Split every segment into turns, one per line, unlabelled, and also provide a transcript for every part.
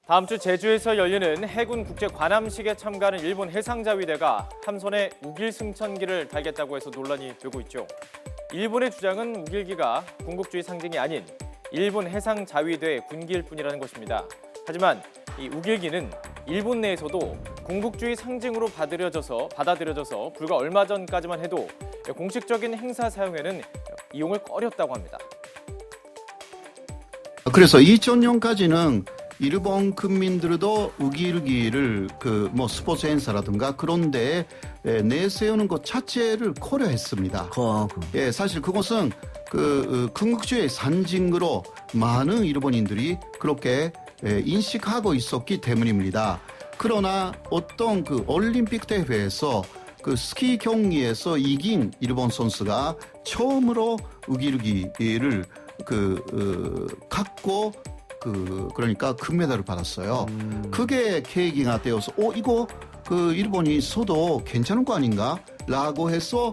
다음 주 제주에서 열리는 해군 국제 관함식에 참가하는 일본 해상자위대가 함선에 우길 승천기를 달겠다고 해서 논란이 되고 있죠. 일본의 주장은 우길기가 군국주의 상징이 아닌 일본 해상자위대의 군기일 뿐이라는 것입니다. 하지만 이 우길기는 일본 내에서도 군국주의 상징으로 받아들여져서 불과 얼마 전까지만 해도 공식적인 행사 사용에는 이용을 꺼렸다고 합니다.
그래서 2000년까지는 일본 국민들도 우길기를 스포츠 행사라든가 그런 데에 내세우는 것 자체를 고려했습니다. 예, 사실 그것은 군국주의 상징으로 많은 일본인들이 그렇게 인식하고 있었기 때문입니다. 그러나 어떤 올림픽 대회에서 스키 경기에서 이긴 일본 선수가 처음으로 우길기를 갖고 그러니까 금메달을 받았어요. 그게 계기가 되어서 이거 일본이 써도 괜찮은 거 아닌가? 라고 해서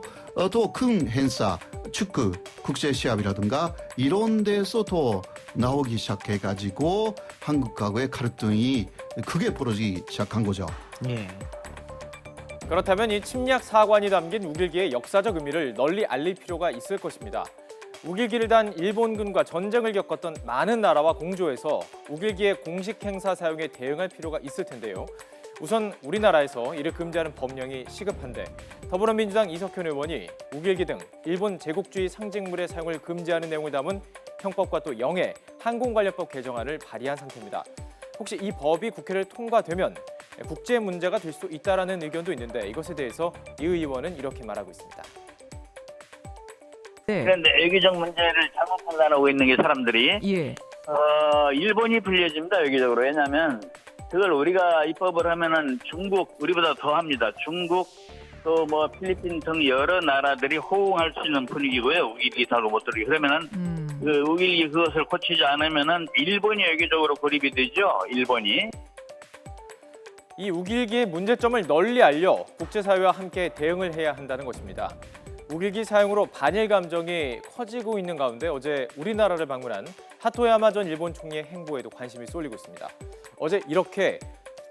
또 큰 행사, 축구, 국제시합이라든가 이런 데서 더 나오기 시작해가지고 한국하고의 갈등이 크게 벌어지기 시작한 거죠.
예. 그렇다면 이 침략 사관이 담긴 우길기의 역사적 의미를 널리 알릴 필요가 있을 것입니다. 우길기를 단 일본군과 전쟁을 겪었던 많은 나라와 공조해서 우길기의 공식 행사 사용에 대응할 필요가 있을 텐데요. 우선 우리나라에서 이를 금지하는 법령이 시급한데 더불어민주당 이석현 의원이 우길기 등 일본 제국주의 상징물의 사용을 금지하는 내용을 담은 형법과 또 영해 항공관련법 개정안을 발의한 상태입니다. 혹시 이 법이 국회를 통과되면 국제 문제가 될 수 있다라는 의견도 있는데 이것에 대해서 이 의원은 이렇게 말하고 있습니다.
네.
그런데 외교적 문제를 잘못 판단하고 있는 게 사람들이
예.
일본이 불리해집니다. 외교적으로. 왜냐하면 그걸 우리가 입법을 하면은 중국 우리보다 더 합니다. 중국 또 필리핀 등 여러 나라들이 호응할 수 있는 분위기고요. 우길기 타고 못 들어오게. 그러면은 우길기 그것을 고치지 않으면은 일본이 외교적으로 고립이 되죠. 일본이.
이 우길기의 문제점을 널리 알려 국제사회와 함께 대응을 해야 한다는 것입니다. 우길기 사용으로 반일 감정이 커지고 있는 가운데 어제 우리나라를 방문한 하토야마 전 일본 총리의 행보에도 관심이 쏠리고 있습니다. 어제 이렇게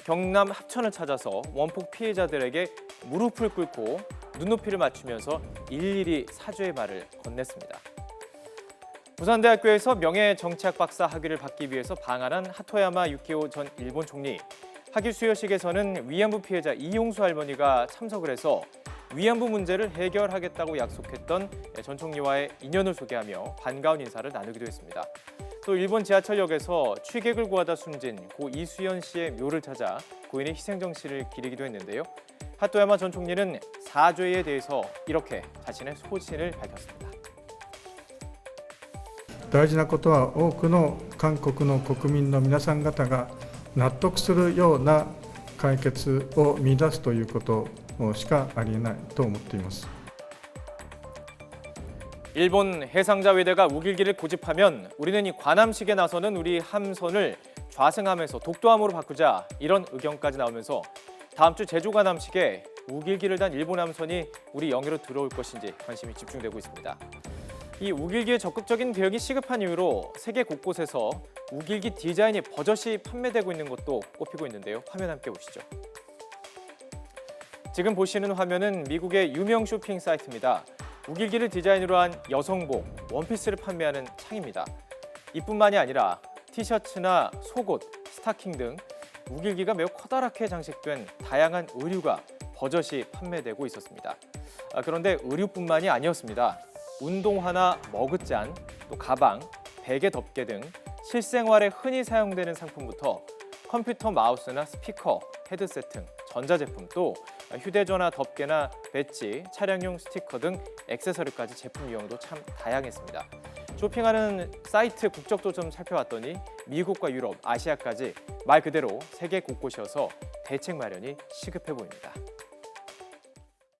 경남 합천을 찾아서 원폭 피해자들에게 무릎을 꿇고 눈높이를 맞추면서 일일이 사죄의 말을 건넸습니다. 부산대학교에서 명예정치학 박사 학위를 받기 위해서 방한한 하토야마 유키오 전 일본 총리. 학위 수여식에서는 위안부 피해자 이용수 할머니가 참석을 해서 위안부 문제를 해결하겠다고 약속했던 전 총리와의 인연을 소개하며 반가운 인사를 나누기도 했습니다. 또 일본 지하철역에서 취객을 구하다 숨진 고 이수연 씨의 묘를 찾아 고인의 희생정신을 기리기도 했는데요. 하토야마 전 총리는 사죄에 대해서 이렇게 자신의 소신을 밝혔습니다.
大事なことは多くの韓国の国民の皆さん方が納得するような解決を見出すということしかありえないと思っています。
일본 해상자위대가 우길기를 고집하면 우리는 이 관함식에 나서는 우리 함선을 좌승하면서 독도함으로 바꾸자 이런 의견까지 나오면서 다음 주 제주 관함식에 우길기를 단 일본 함선이 우리 영해로 들어올 것인지 관심이 집중되고 있습니다. 이 우길기의 적극적인 대응이 시급한 이유로 세계 곳곳에서 우길기 디자인이 버젓이 판매되고 있는 것도 꼽히고 있는데요. 화면 함께 보시죠. 지금 보시는 화면은 미국의 유명 쇼핑 사이트입니다. 우길기를 디자인으로 한 여성복, 원피스를 판매하는 창입니다. 이뿐만이 아니라 티셔츠나 속옷, 스타킹 등 우길기가 매우 커다랗게 장식된 다양한 의류가 버젓이 판매되고 있었습니다. 그런데 의류뿐만이 아니었습니다. 운동화나 머그잔, 또 가방, 베개 덮개 등 실생활에 흔히 사용되는 상품부터 컴퓨터 마우스나 스피커, 헤드셋 등 전자제품 또 휴대전화 덮개나 배지, 차량용 스티커 등 액세서리까지 제품 유형도 참 다양했습니다. 쇼핑하는 사이트 국적도 좀 살펴봤더니 미국과 유럽, 아시아까지 말 그대로 세계 곳곳이어서 대책 마련이 시급해 보입니다.